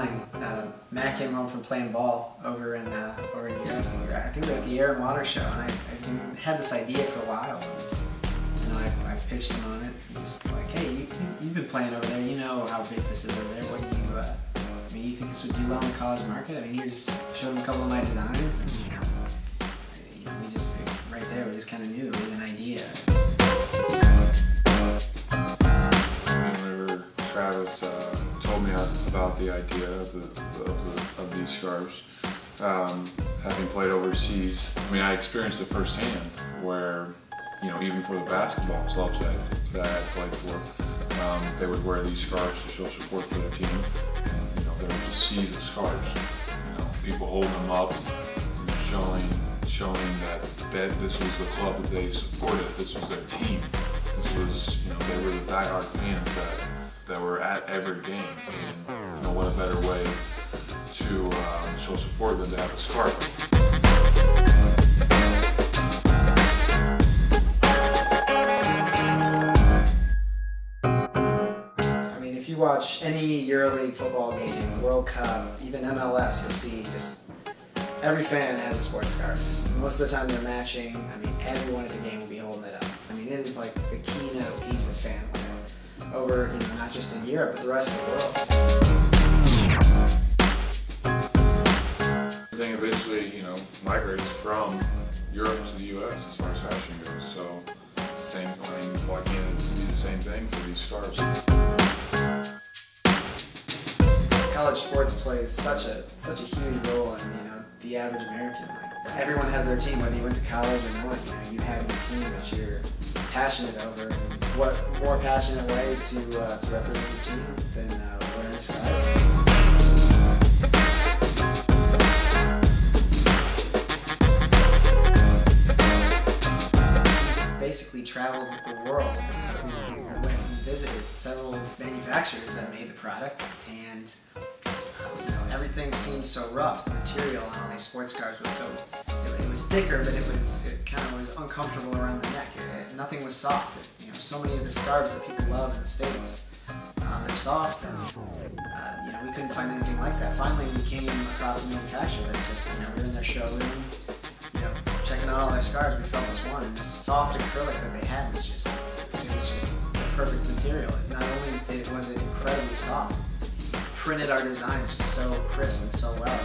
'99, Matt came home from playing ball over in Europe. I think we were at the Air and Water Show, and I had this idea for a while. And, you know, I pitched him on it, just like, hey, you've been playing over there. You know how big this is over there. What do you? I mean, you think this would do well in the college market? I mean, he just showed him a couple of my designs, and you know, we just right there, we just kind of knew it was an idea. Travis told me about the idea of these scarves. Having played overseas, I mean, I experienced it firsthand where, you know, even for the basketball clubs that I played for, they would wear these scarves to show support for their team. And, you know, there were just seas of scarves. You know, people holding them up, you know, showing that this was the club that they supported. This was their team. This was, you know, they were the diehard fans that were at every game, and you know, what a better way to show support than to have a scarf. I mean, if you watch any EuroLeague football game, World Cup, even MLS, you'll see just every fan has a sports scarf. Most of the time they're matching. I mean, everyone at the game will be holding it up. I mean, it is like the keynote piece of fan wear over, you know, not just in Europe, but the rest of the world. Everything eventually, you know, migrates from Europe to the U.S. as far as fashion goes. So, why can't it be the same thing for these scarves? College sports plays such a huge role in, you know, the average American. Like, everyone has their team, whether you went to college or not. You know, you have your team that you're passionate over. And what more passionate way to represent your team than wearing a scarf? Basically traveled the world. We went and visited several manufacturers that made the product, and you know, everything seemed so rough. The material on all these sports scarves was so, it was thicker, but it kind of was uncomfortable around the neck. Nothing was soft. You know, so many of the scarves that people love in the States, they're soft, and you know, we couldn't find anything like that. Finally, we came across a manufacturer that just, you know, we were in their showroom, you know, checking out all their scarves. We felt this one, and this soft acrylic that they had was just, it was just the perfect material. Not only was it incredibly soft, it printed our designs just so crisp and so well.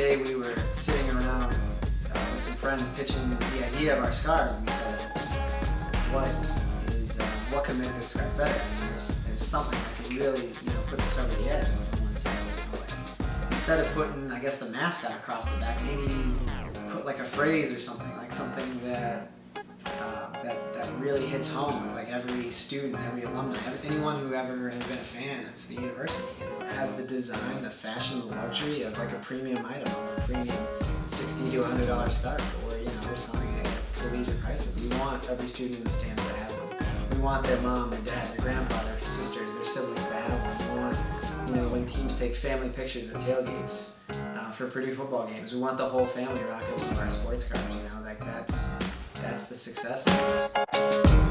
We were sitting around with some friends pitching the idea of our scarves, and we said, what could make this scarf better? I mean, there's something that could really, you know, put this over the edge. And someone said, you know, like, instead of putting, I guess, the mascot across the back, maybe put like a phrase or something, like something that really hits home with like every student, every alumni, anyone who ever has been a fan of the university, and has the design, the fashion, the luxury of like a premium item, a premium $60 to $100 scarf, or, you know, we're selling it at collegiate prices. We want every student in the stands to have one. We want their mom, their dad, their grandpa, their sisters, their siblings to have one. We want, you know, when teams take family pictures at tailgates for Purdue football games, we want the whole family rocking one of our sports scarves. You know, like that's the success of it.